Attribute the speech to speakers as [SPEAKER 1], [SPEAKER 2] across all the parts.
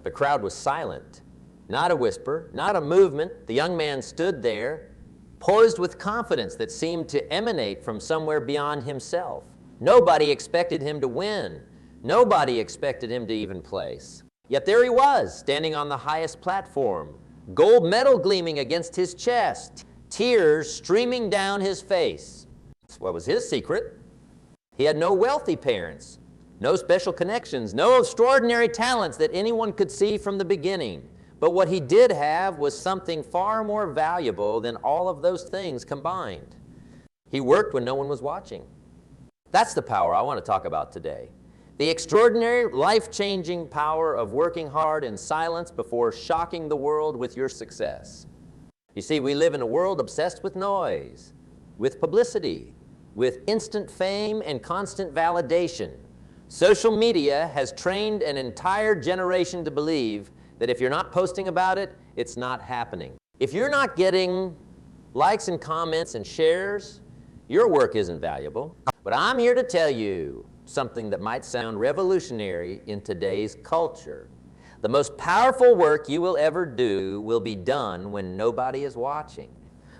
[SPEAKER 1] The crowd was silent. Not a whisper, not a movement. The young man stood there, poised with confidence that seemed to emanate from somewhere beyond himself. Nobody expected him to win. Nobody expected him to even place. Yet there he was, standing on the highest platform, gold medal gleaming against his chest, tears streaming down his face. What was his secret? He had no wealthy parents, no special connections, no extraordinary talents that anyone could see from the beginning. But what he did have was something far more valuable than all of those things combined. He worked when no one was watching. That's the power I want to talk about today. The extraordinary, life-changing power of working hard in silence before shocking the world with your success. You see, we live in a world obsessed with noise, with publicity, with instant fame and constant validation. Social media has trained an entire generation to believe that if you're not posting about it, it's not happening. If you're not getting likes and comments and shares, your work isn't valuable. But I'm here to tell you something that might sound revolutionary in today's culture. The most powerful work you will ever do will be done when nobody is watching.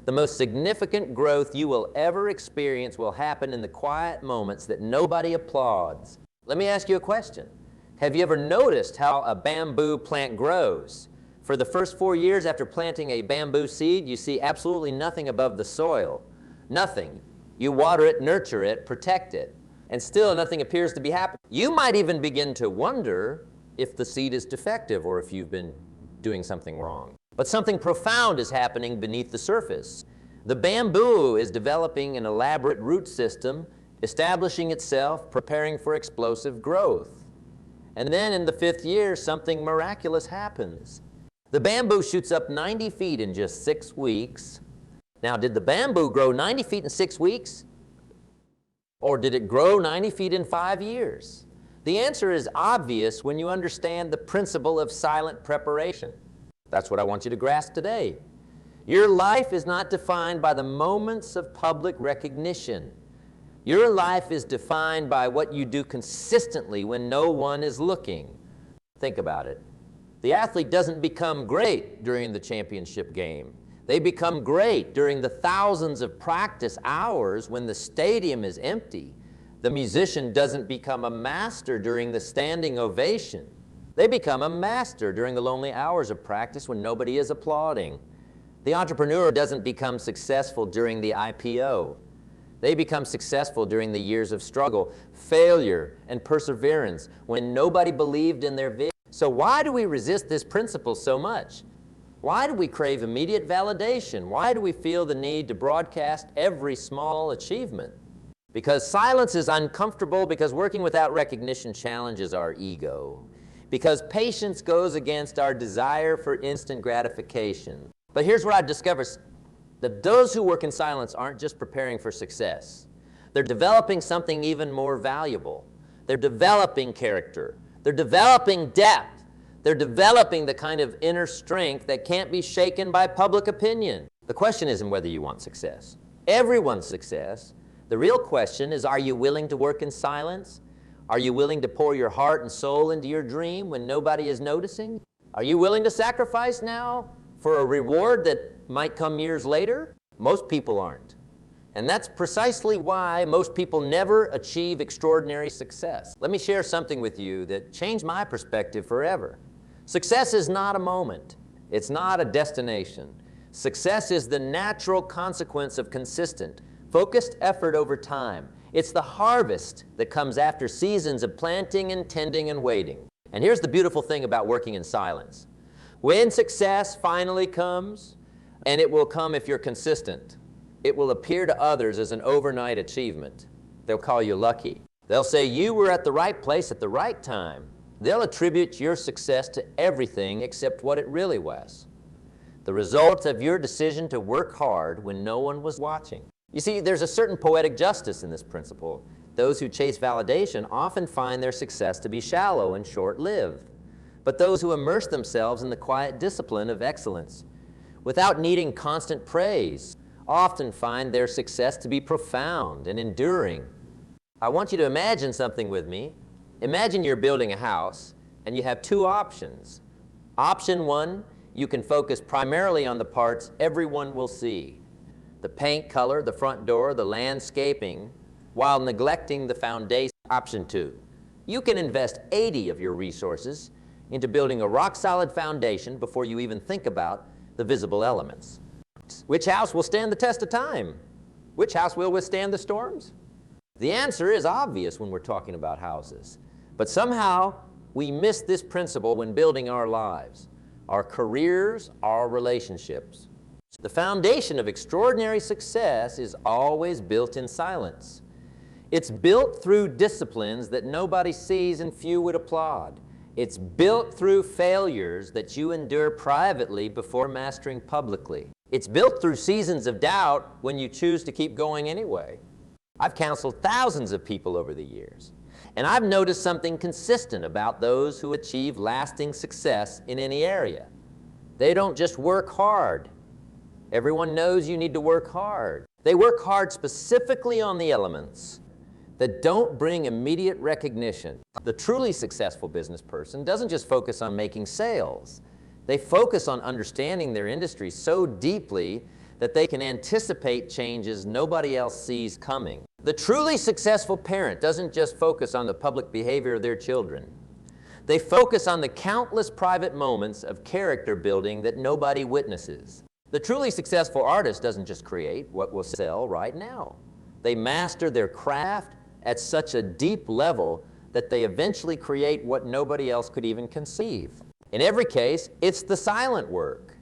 [SPEAKER 1] The most significant growth you will ever experience will happen in the quiet moments that nobody applauds. Let me ask you a question. Have you ever noticed how a bamboo plant grows? For the first 4 years after planting a bamboo seed, you see absolutely nothing above the soil. Nothing. You water it, nurture it, protect it, and still nothing appears to be happening. You might even begin to wonder if the seed is defective or if you've been doing something wrong. But something profound is happening beneath the surface. The bamboo is developing an elaborate root system, establishing itself, preparing for explosive growth. And then in the 5th year, something miraculous happens. The bamboo shoots up 90 feet in just 6 weeks. Now, did the bamboo grow 90 feet in 6 weeks? Or did it grow 90 feet in 5 years? The answer is obvious when you understand the principle of silent preparation. That's what I want you to grasp today. Your life is not defined by the moments of public recognition. Your life is defined by what you do consistently when no one is looking. Think about it. The athlete doesn't become great during the championship game. They become great during the thousands of practice hours when the stadium is empty. The musician doesn't become a master during the standing ovation. They become a master during the lonely hours of practice when nobody is applauding. The entrepreneur doesn't become successful during the IPO. They become successful during the years of struggle, failure, and perseverance when nobody believed in their vision. So why do we resist this principle so much? Why do we crave immediate validation? Why do we feel the need to broadcast every small achievement? Because silence is uncomfortable, because working without recognition challenges our ego, because patience goes against our desire for instant gratification. But here's what I've discovered. That those who work in silence aren't just preparing for success. They're developing something even more valuable. They're developing character. They're developing depth. They're developing the kind of inner strength that can't be shaken by public opinion. The question isn't whether you want success. Everyone's success. The real question is, are you willing to work in silence? Are you willing to pour your heart and soul into your dream when nobody is noticing? Are you willing to sacrifice now for a reward that might come years later? Most people aren't. And that's precisely why most people never achieve extraordinary success. Let me share something with you that changed my perspective forever. Success is not a moment. It's not a destination. Success is the natural consequence of consistent, focused effort over time. It's the harvest that comes after seasons of planting and tending and waiting. And here's the beautiful thing about working in silence. When success finally comes, and it will come if you're consistent, it will appear to others as an overnight achievement. They'll call you lucky. They'll say you were at the right place at the right time. They'll attribute your success to everything except what it really was. The result of your decision to work hard when no one was watching. You see, there's a certain poetic justice in this principle. Those who chase validation often find their success to be shallow and short-lived. But those who immerse themselves in the quiet discipline of excellence, without needing constant praise, often find their success to be profound and enduring. I want you to imagine something with me. Imagine you're building a house and you have two options. Option 1, you can focus primarily on the parts everyone will see. The paint color, the front door, the landscaping, while neglecting the foundation. Option 2, you can invest 80 of your resources into building a rock-solid foundation before you even think about the visible elements. Which house will stand the test of time? Which house will withstand the storms? The answer is obvious when we're talking about houses. But somehow, we miss this principle when building our lives, our careers, our relationships. The foundation of extraordinary success is always built in silence. It's built through disciplines that nobody sees and few would applaud. It's built through failures that you endure privately before mastering publicly. It's built through seasons of doubt when you choose to keep going anyway. I've counseled thousands of people over the years, and I've noticed something consistent about those who achieve lasting success in any area. They don't just work hard. Everyone knows you need to work hard. They work hard specifically on the elements that don't bring immediate recognition. The truly successful business person doesn't just focus on making sales. They focus on understanding their industry so deeply that they can anticipate changes nobody else sees coming. The truly successful parent doesn't just focus on the public behavior of their children. They focus on the countless private moments of character building that nobody witnesses. The truly successful artist doesn't just create what will sell right now. They master their craft at such a deep level that they eventually create what nobody else could even conceive. In every case, it's the silent work,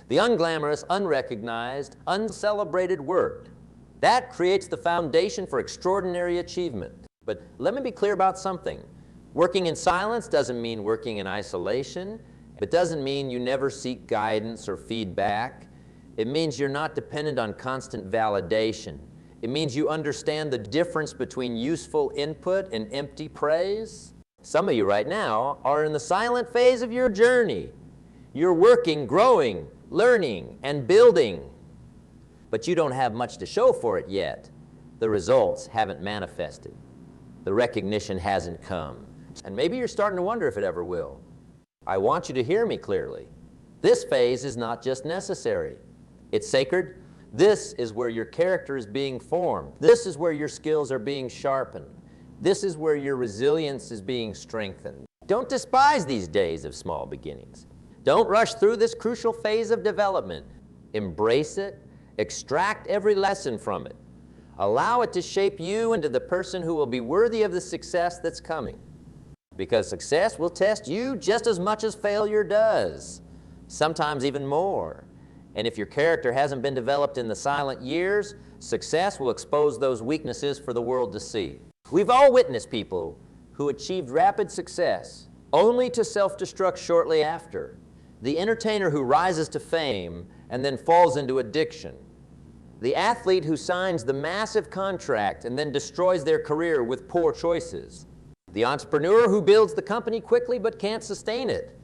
[SPEAKER 1] the unglamorous, unrecognized, uncelebrated work. That creates the foundation for extraordinary achievement. But let me be clear about something. Working in silence doesn't mean working in isolation. It doesn't mean you never seek guidance or feedback. It means you're not dependent on constant validation. It means you understand the difference between useful input and empty praise. Some of you right now are in the silent phase of your journey. You're working, growing, learning, and building. But you don't have much to show for it yet. The results haven't manifested. The recognition hasn't come. And maybe you're starting to wonder if it ever will. I want you to hear me clearly. This phase is not just necessary. It's sacred. This is where your character is being formed. This is where your skills are being sharpened. This is where your resilience is being strengthened. Don't despise these days of small beginnings. Don't rush through this crucial phase of development. Embrace it. Extract every lesson from it. Allow it to shape you into the person who will be worthy of the success that's coming. Because success will test you just as much as failure does, sometimes even more. And if your character hasn't been developed in the silent years, success will expose those weaknesses for the world to see. We've all witnessed people who achieved rapid success only to self-destruct shortly after. The entertainer who rises to fame and then falls into addiction. The athlete who signs the massive contract and then destroys their career with poor choices. The entrepreneur who builds the company quickly but can't sustain it.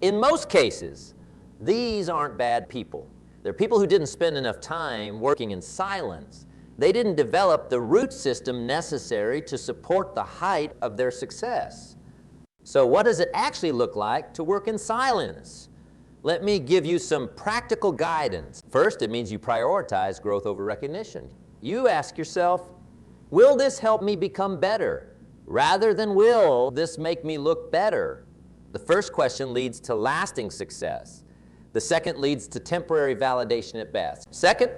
[SPEAKER 1] In most cases, these aren't bad people. They're people who didn't spend enough time working in silence. They didn't develop the root system necessary to support the height of their success. So what does it actually look like to work in silence? Let me give you some practical guidance. First, it means you prioritize growth over recognition. You ask yourself, will this help me become better? Rather than will this make me look better? The first question leads to lasting success. The second leads to temporary validation at best. Second,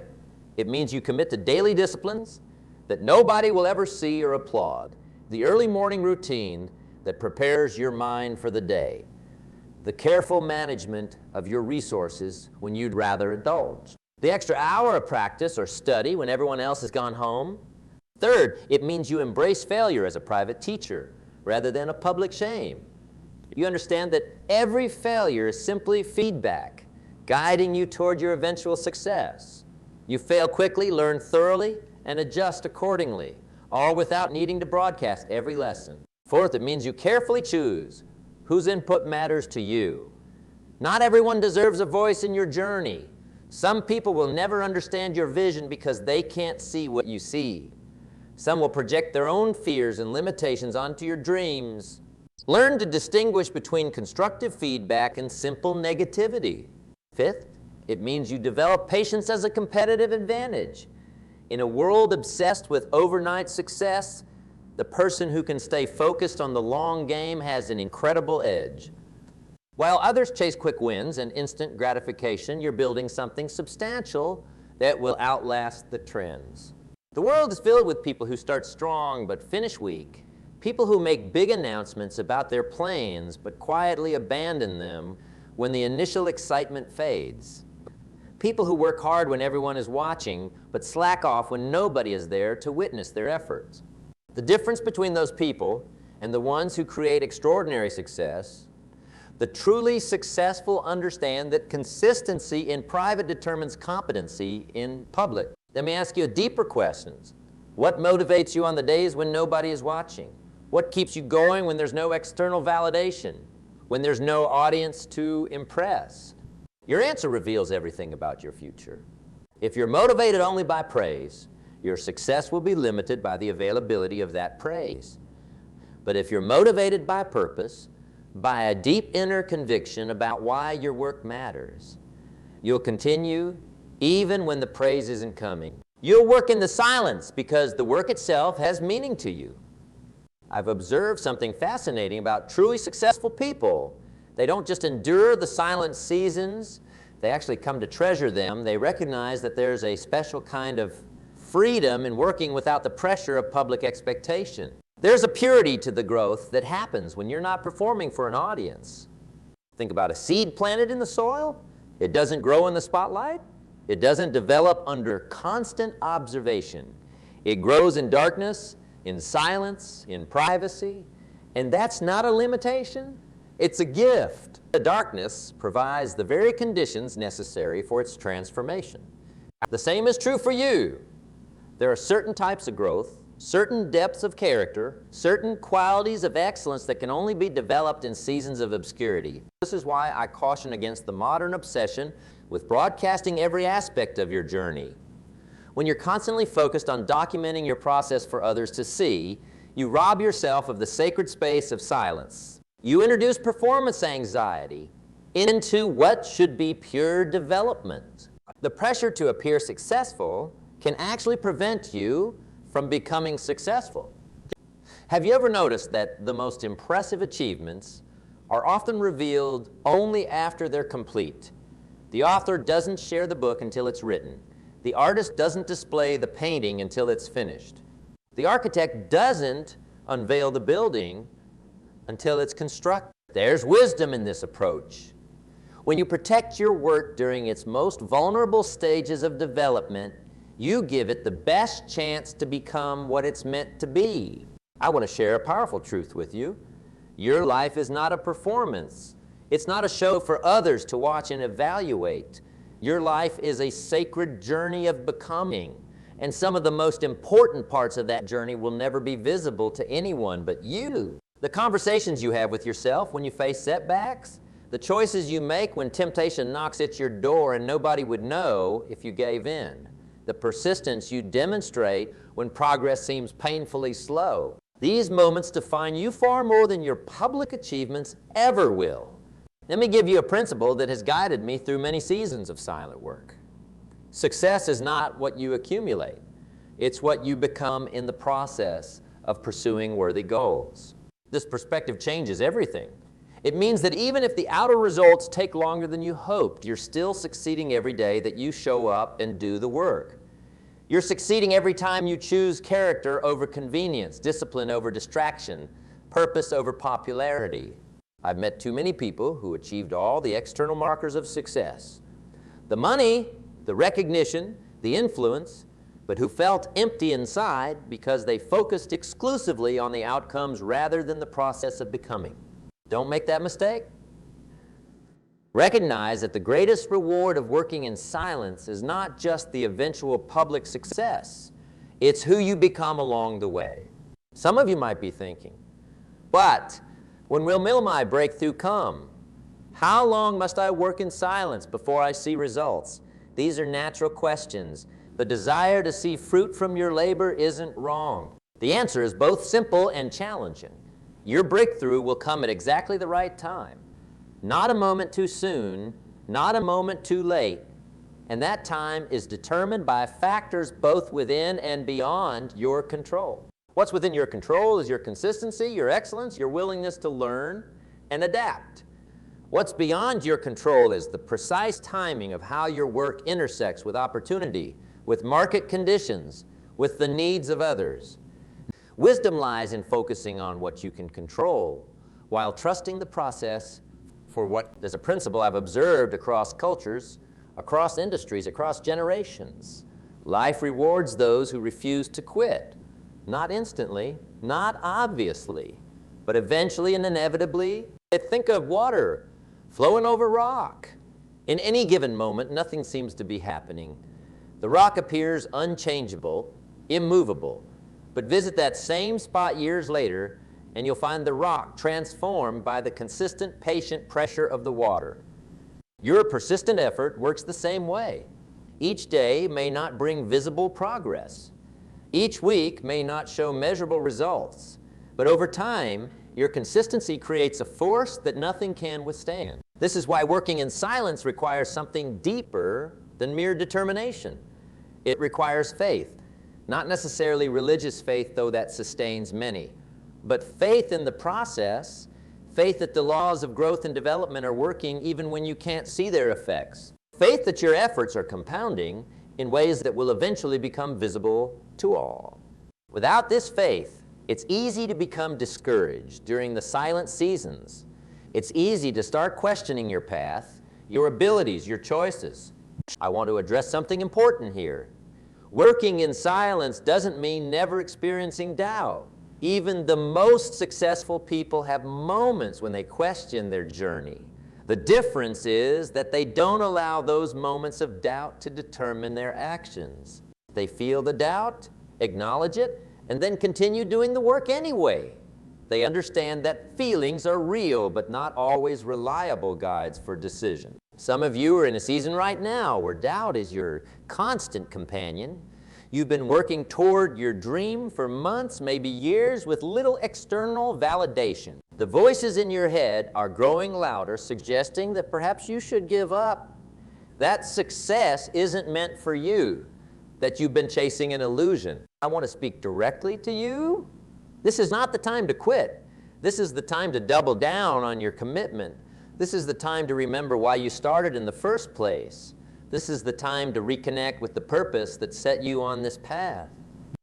[SPEAKER 1] it means you commit to daily disciplines that nobody will ever see or applaud. The early morning routine that prepares your mind for the day. The careful management of your resources when you'd rather indulge. The extra hour of practice or study when everyone else has gone home. Third, it means you embrace failure as a private teacher rather than a public shame. You understand that every failure is simply feedback, guiding you toward your eventual success. You fail quickly, learn thoroughly, and adjust accordingly, all without needing to broadcast every lesson. Fourth, it means you carefully choose whose input matters to you. Not everyone deserves a voice in your journey. Some people will never understand your vision because they can't see what you see. Some will project their own fears and limitations onto your dreams. Learn to distinguish between constructive feedback and simple negativity. Fifth, it means you develop patience as a competitive advantage. In a world obsessed with overnight success, the person who can stay focused on the long game has an incredible edge. While others chase quick wins and instant gratification, you're building something substantial that will outlast the trends. The world is filled with people who start strong but finish weak. People who make big announcements about their plans but quietly abandon them when the initial excitement fades. People who work hard when everyone is watching but slack off when nobody is there to witness their efforts. The difference between those people and the ones who create extraordinary success: the truly successful understand that consistency in private determines competency in public. Let me ask you a deeper question. What motivates you on the days when nobody is watching? What keeps you going when there's no external validation? When there's no audience to impress? Your answer reveals everything about your future. If you're motivated only by praise, your success will be limited by the availability of that praise. But if you're motivated by purpose, by a deep inner conviction about why your work matters, you'll continue even when the praise isn't coming. You'll work in the silence because the work itself has meaning to you. I've observed something fascinating about truly successful people. They don't just endure the silent seasons, they actually come to treasure them. They recognize that there's a special kind of freedom in working without the pressure of public expectation. There's a purity to the growth that happens when you're not performing for an audience. Think about a seed planted in the soil. It doesn't grow in the spotlight. It doesn't develop under constant observation. It grows in darkness, in silence, in privacy, and that's not a limitation, it's a gift. The darkness provides the very conditions necessary for its transformation. The same is true for you. There are certain types of growth, certain depths of character, certain qualities of excellence that can only be developed in seasons of obscurity. This is why I caution against the modern obsession with broadcasting every aspect of your journey. When you're constantly focused on documenting your process for others to see, you rob yourself of the sacred space of silence. You introduce performance anxiety into what should be pure development. The pressure to appear successful can actually prevent you from becoming successful. Have you ever noticed that the most impressive achievements are often revealed only after they're complete? The author doesn't share the book until it's written. The artist doesn't display the painting until it's finished. The architect doesn't unveil the building until it's constructed. There's wisdom in this approach. When you protect your work during its most vulnerable stages of development, you give it the best chance to become what it's meant to be. I want to share a powerful truth with you. Your life is not a performance. It's not a show for others to watch and evaluate. Your life is a sacred journey of becoming, and some of the most important parts of that journey will never be visible to anyone but you. The conversations you have with yourself when you face setbacks, the choices you make when temptation knocks at your door and nobody would know if you gave in, the persistence you demonstrate when progress seems painfully slow. These moments define you far more than your public achievements ever will. Let me give you a principle that has guided me through many seasons of silent work. Success is not what you accumulate. It's what you become in the process of pursuing worthy goals. This perspective changes everything. It means that even if the outer results take longer than you hoped, you're still succeeding every day that you show up and do the work. You're succeeding every time you choose character over convenience, discipline over distraction, purpose over popularity. I've met too many people who achieved all the external markers of success. The money, the recognition, the influence, but who felt empty inside because they focused exclusively on the outcomes rather than the process of becoming. Don't make that mistake. Recognize that the greatest reward of working in silence is not just the eventual public success. It's who you become along the way. Some of you might be thinking, but when will my breakthrough come? How long must I work in silence before I see results? These are natural questions. The desire to see fruit from your labor isn't wrong. The answer is both simple and challenging. Your breakthrough will come at exactly the right time. Not a moment too soon, not a moment too late. And that time is determined by factors both within and beyond your control. What's within your control is your consistency, your excellence, your willingness to learn and adapt. What's beyond your control is the precise timing of how your work intersects with opportunity, with market conditions, with the needs of others. Wisdom lies in focusing on what you can control while trusting the process for what is a principle I've observed across cultures, across industries, across generations. Life rewards those who refuse to quit. Not instantly, not obviously, but eventually and inevitably. Think of water flowing over rock. In any given moment, nothing seems to be happening. The rock appears unchangeable, immovable. But visit that same spot years later, and you'll find the rock transformed by the consistent, patient pressure of the water. Your persistent effort works the same way. Each day may not bring visible progress. Each week may not show measurable results. But over time, your consistency creates a force that nothing can withstand. This is why working in silence requires something deeper than mere determination. It requires faith. Not necessarily religious faith, though that sustains many, but faith in the process, faith that the laws of growth and development are working even when you can't see their effects. Faith that your efforts are compounding in ways that will eventually become visible to all. Without this faith, it's easy to become discouraged during the silent seasons. It's easy to start questioning your path, your abilities, your choices. I want to address something important here. Working in silence doesn't mean never experiencing doubt. Even the most successful people have moments when they question their journey. The difference is that they don't allow those moments of doubt to determine their actions. They feel the doubt, acknowledge it, and then continue doing the work anyway. They understand that feelings are real, but not always reliable guides for decision. Some of you are in a season right now where doubt is your constant companion. You've been working toward your dream for months, maybe years, with little external validation. The voices in your head are growing louder, suggesting that perhaps you should give up. That success isn't meant for you, that you've been chasing an illusion. I want to speak directly to you. This is not the time to quit. This is the time to double down on your commitment. This is the time to remember why you started in the first place. This is the time to reconnect with the purpose that set you on this path.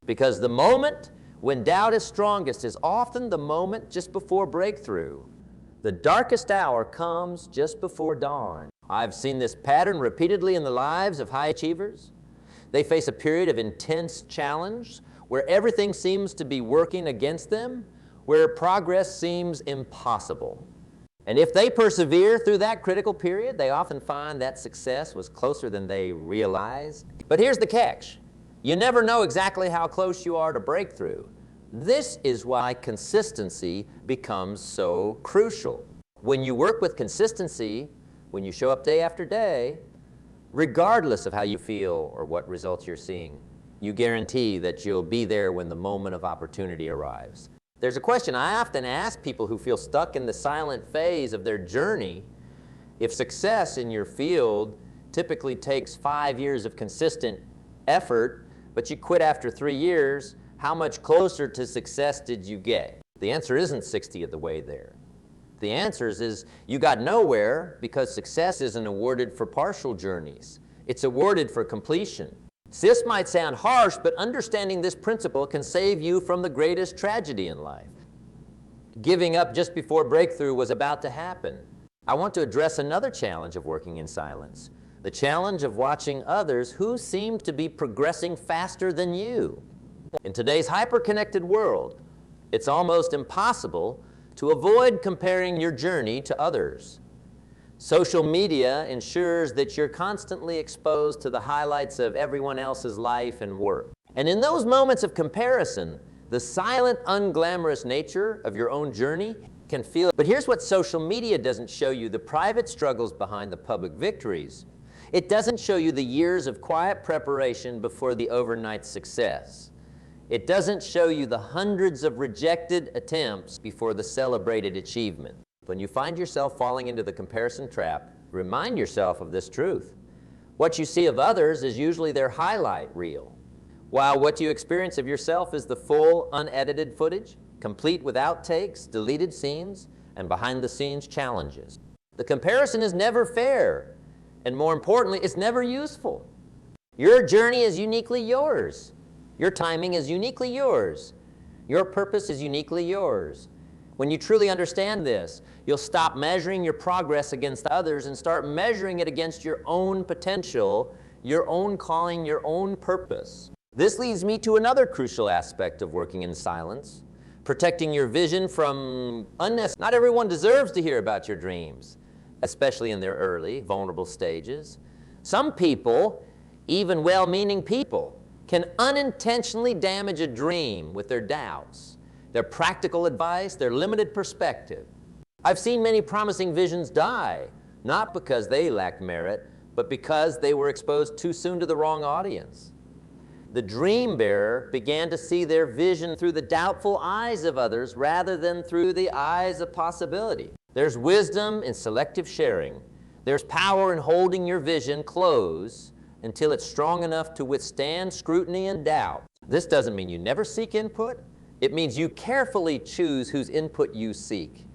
[SPEAKER 1] Because the moment when doubt is strongest is often the moment just before breakthrough. The darkest hour comes just before dawn. I've seen this pattern repeatedly in the lives of high achievers. They face a period of intense challenge where everything seems to be working against them, where progress seems impossible. And if they persevere through that critical period, they often find that success was closer than they realized. But here's the catch. You never know exactly how close you are to breakthrough. This is why consistency becomes so crucial. When you work with consistency, when you show up day after day, regardless of how you feel or what results you're seeing, you guarantee that you'll be there when the moment of opportunity arrives. There's a question I often ask people who feel stuck in the silent phase of their journey. If success in your field typically takes 5 years of consistent effort, but you quit after 3 years, how much closer to success did you get? The answer isn't 60 of the way there. The answer is you got nowhere because success isn't awarded for partial journeys. It's awarded for completion. This might sound harsh, but understanding this principle can save you from the greatest tragedy in life. Giving up just before breakthrough was about to happen. I want to address another challenge of working in silence, the challenge of watching others who seem to be progressing faster than you. In today's hyper-connected world, it's almost impossible to avoid comparing your journey to others. Social media ensures that you're constantly exposed to the highlights of everyone else's life and work. And in those moments of comparison, the silent, unglamorous nature of your own journey can feel. But here's what social media doesn't show you: the private struggles behind the public victories. It doesn't show you the years of quiet preparation before the overnight success. It doesn't show you the hundreds of rejected attempts before the celebrated achievement. When you find yourself falling into the comparison trap, remind yourself of this truth. What you see of others is usually their highlight reel, while what you experience of yourself is the full, unedited footage, complete with outtakes, deleted scenes, and behind-the-scenes challenges. The comparison is never fair, and more importantly, it's never useful. Your journey is uniquely yours. Your timing is uniquely yours. Your purpose is uniquely yours. When you truly understand this, you'll stop measuring your progress against others and start measuring it against your own potential, your own calling, your own purpose. This leads me to another crucial aspect of working in silence, protecting your vision from unnecessary. Not everyone deserves to hear about your dreams, especially in their early, vulnerable stages. Some people, even well-meaning people, can unintentionally damage a dream with their doubts, their practical advice, their limited perspective. I've seen many promising visions die, not because they lacked merit, but because they were exposed too soon to the wrong audience. The dream bearer began to see their vision through the doubtful eyes of others rather than through the eyes of possibility. There's wisdom in selective sharing. There's power in holding your vision close until it's strong enough to withstand scrutiny and doubt. This doesn't mean you never seek input. It means you carefully choose whose input you seek.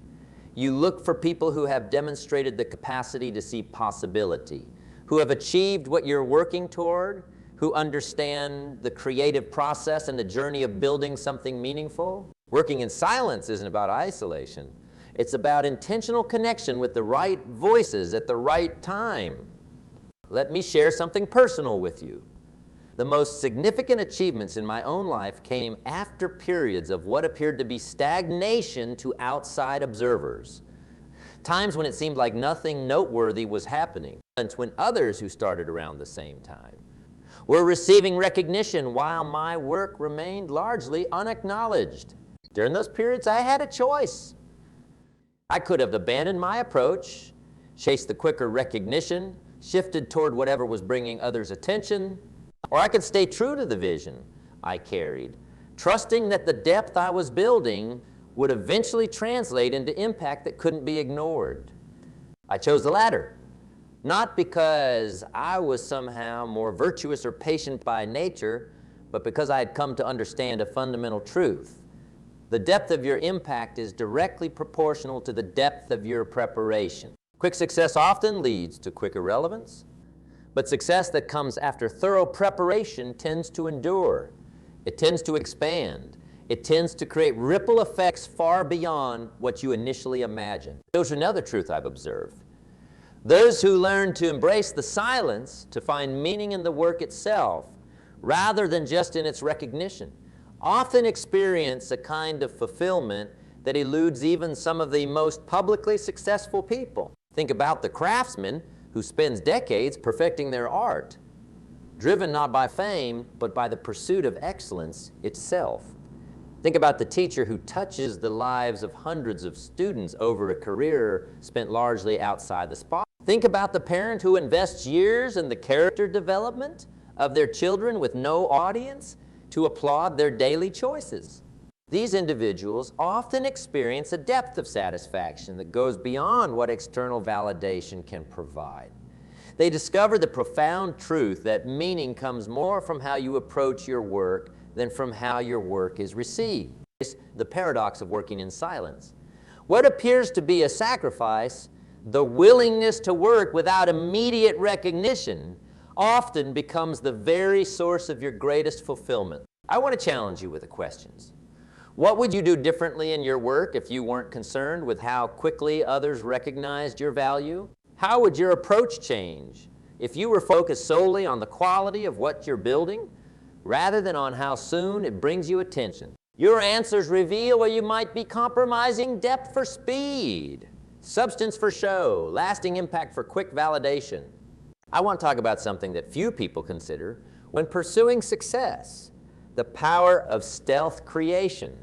[SPEAKER 1] You look for people who have demonstrated the capacity to see possibility, who have achieved what you're working toward, who understand the creative process and the journey of building something meaningful. Working in silence isn't about isolation. It's about intentional connection with the right voices at the right time. Let me share something personal with you. The most significant achievements in my own life came after periods of what appeared to be stagnation to outside observers. Times when it seemed like nothing noteworthy was happening, and when others who started around the same time were receiving recognition while my work remained largely unacknowledged. During those periods, I had a choice. I could have abandoned my approach, chased the quicker recognition, shifted toward whatever was bringing others' attention, or I could stay true to the vision I carried, trusting that the depth I was building would eventually translate into impact that couldn't be ignored. I chose the latter, not because I was somehow more virtuous or patient by nature, but because I had come to understand a fundamental truth. The depth of your impact is directly proportional to the depth of your preparation. Quick success often leads to quick irrelevance, but success that comes after thorough preparation tends to endure. It tends to expand. It tends to create ripple effects far beyond what you initially imagined. Here's another truth I've observed. Those who learn to embrace the silence, to find meaning in the work itself, rather than just in its recognition, often experience a kind of fulfillment that eludes even some of the most publicly successful people. Think about the craftsman who spends decades perfecting their art, driven not by fame, but by the pursuit of excellence itself. Think about the teacher who touches the lives of hundreds of students over a career spent largely outside the spotlight. Think about the parent who invests years in the character development of their children with no audience to applaud their daily choices. These individuals often experience a depth of satisfaction that goes beyond what external validation can provide. They discover the profound truth that meaning comes more from how you approach your work than from how your work is received. It's the paradox of working in silence. What appears to be a sacrifice, the willingness to work without immediate recognition, often becomes the very source of your greatest fulfillment. I want to challenge you with the questions. What would you do differently in your work if you weren't concerned with how quickly others recognized your value? How would your approach change if you were focused solely on the quality of what you're building rather than on how soon it brings you attention? Your answers reveal where you might be compromising depth for speed, substance for show, lasting impact for quick validation. I want to talk about something that few people consider when pursuing success: the power of stealth creation.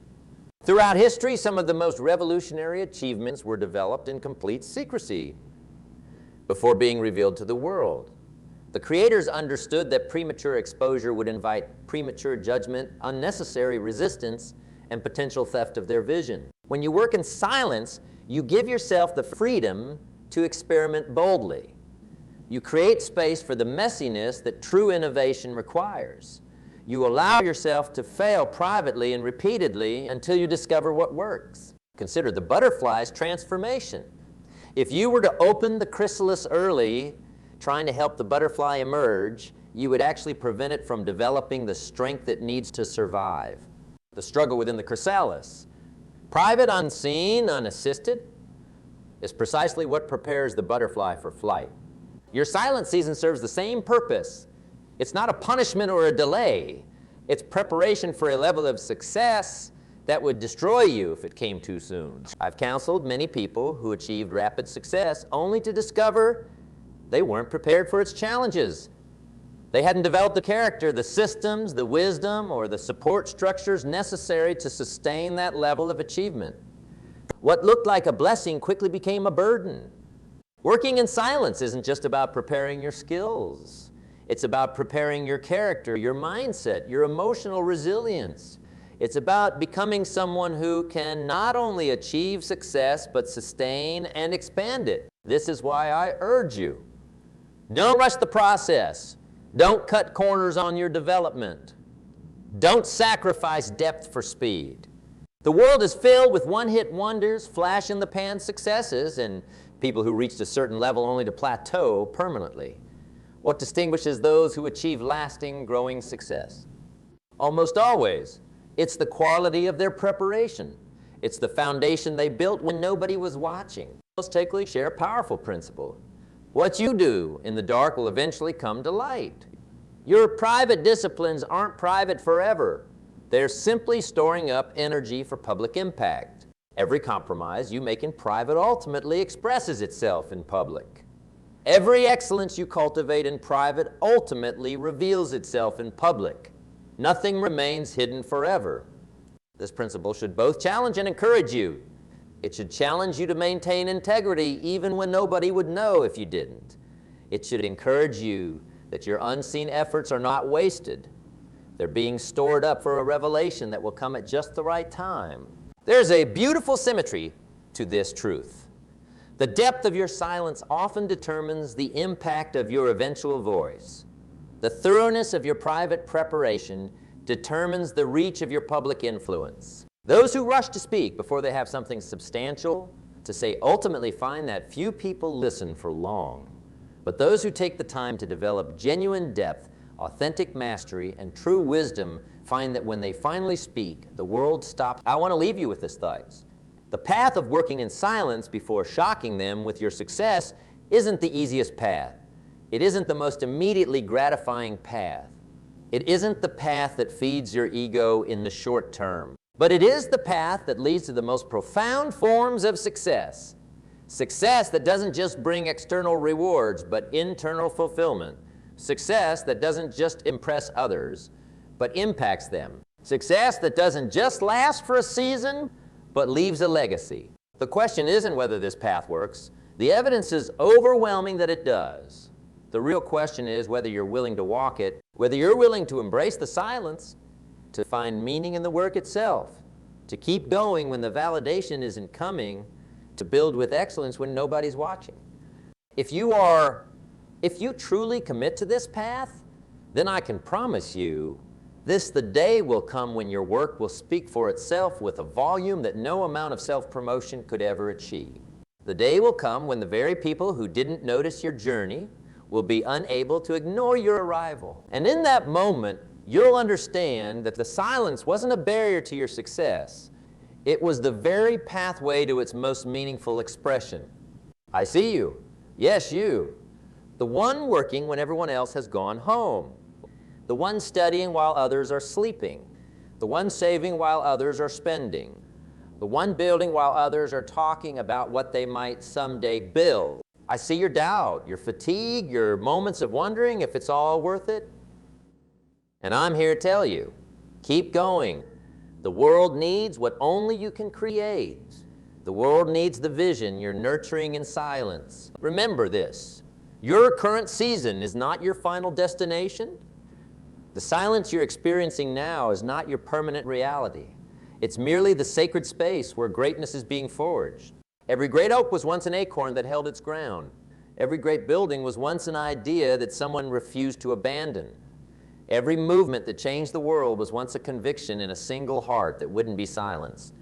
[SPEAKER 1] Throughout history, some of the most revolutionary achievements were developed in complete secrecy before being revealed to the world. The creators understood that premature exposure would invite premature judgment, unnecessary resistance, and potential theft of their vision. When you work in silence, you give yourself the freedom to experiment boldly. You create space for the messiness that true innovation requires. You allow yourself to fail privately and repeatedly until you discover what works. Consider the butterfly's transformation. If you were to open the chrysalis early, trying to help the butterfly emerge, you would actually prevent it from developing the strength it needs to survive. The struggle within the chrysalis, private, unseen, unassisted, is precisely what prepares the butterfly for flight. Your silent season serves the same purpose. It's not a punishment or a delay. It's preparation for a level of success that would destroy you if it came too soon. I've counseled many people who achieved rapid success only to discover they weren't prepared for its challenges. They hadn't developed the character, the systems, the wisdom, or the support structures necessary to sustain that level of achievement. What looked like a blessing quickly became a burden. Working in silence isn't just about preparing your skills. It's about preparing your character, your mindset, your emotional resilience. It's about becoming someone who can not only achieve success, but sustain and expand it. This is why I urge you, don't rush the process. Don't cut corners on your development. Don't sacrifice depth for speed. The world is filled with one-hit wonders, flash-in-the-pan successes, and people who reached a certain level only to plateau permanently. What distinguishes those who achieve lasting, growing success? Almost always, it's the quality of their preparation. It's the foundation they built when nobody was watching. Let's share a powerful principle. What you do in the dark will eventually come to light. Your private disciplines aren't private forever. They're simply storing up energy for public impact. Every compromise you make in private ultimately expresses itself in public. Every excellence you cultivate in private ultimately reveals itself in public. Nothing remains hidden forever. This principle should both challenge and encourage you. It should challenge you to maintain integrity even when nobody would know if you didn't. It should encourage you that your unseen efforts are not wasted. They're being stored up for a revelation that will come at just the right time. There's a beautiful symmetry to this truth. The depth of your silence often determines the impact of your eventual voice. The thoroughness of your private preparation determines the reach of your public influence. Those who rush to speak before they have something substantial to say ultimately find that few people listen for long. But those who take the time to develop genuine depth, authentic mastery, and true wisdom find that when they finally speak, the world stops. I want to leave you with this thought. The path of working in silence before shocking them with your success isn't the easiest path. It isn't the most immediately gratifying path. It isn't the path that feeds your ego in the short term. But it is the path that leads to the most profound forms of success. Success that doesn't just bring external rewards, but internal fulfillment. Success that doesn't just impress others, but impacts them. Success that doesn't just last for a season, but leaves a legacy. The question isn't whether this path works. The evidence is overwhelming that it does. The real question is whether you're willing to walk it, whether you're willing to embrace the silence, to find meaning in the work itself, to keep going when the validation isn't coming, to build with excellence when nobody's watching. If you truly commit to this path, then I can promise you the day will come when your work will speak for itself with a volume that no amount of self-promotion could ever achieve. The day will come when the very people who didn't notice your journey will be unable to ignore your arrival. And in that moment, you'll understand that the silence wasn't a barrier to your success. It was the very pathway to its most meaningful expression. I see you. Yes, you. The one working when everyone else has gone home. The one studying while others are sleeping. The one saving while others are spending. The one building while others are talking about what they might someday build. I see your doubt, your fatigue, your moments of wondering if it's all worth it. And I'm here to tell you, keep going. The world needs what only you can create. The world needs the vision you're nurturing in silence. Remember this, Your current season is not your final destination. The silence you're experiencing now is not your permanent reality. It's merely the sacred space where greatness is being forged. Every great oak was once an acorn that held its ground. Every great building was once an idea that someone refused to abandon. Every movement that changed the world was once a conviction in a single heart that wouldn't be silenced.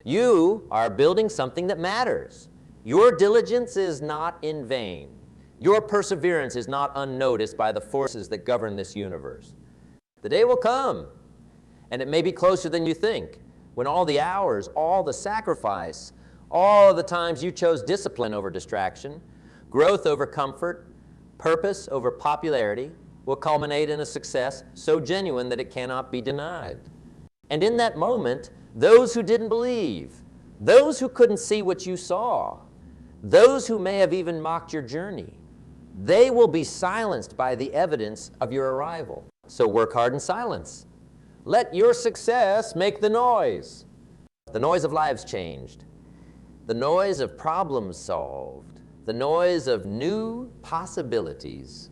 [SPEAKER 1] You are building something that matters. Your diligence is not in vain. Your perseverance is not unnoticed by the forces that govern this universe. The day will come, and it may be closer than you think, when all the hours, all the sacrifice, all the times you chose discipline over distraction, growth over comfort, purpose over popularity, will culminate in a success so genuine that it cannot be denied. And in that moment, those who didn't believe, those who couldn't see what you saw, those who may have even mocked your journey, they will be silenced by the evidence of your arrival. So work hard in silence. Let your success make the noise. The noise of lives changed. The noise of problems solved. The noise of new possibilities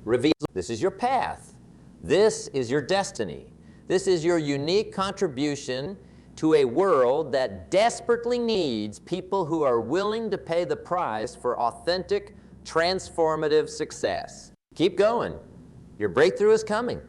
[SPEAKER 1] reveals this is your path. This is your destiny. This is your unique contribution to a world that desperately needs people who are willing to pay the price for authentic, transformative success. Keep going. Your breakthrough is coming.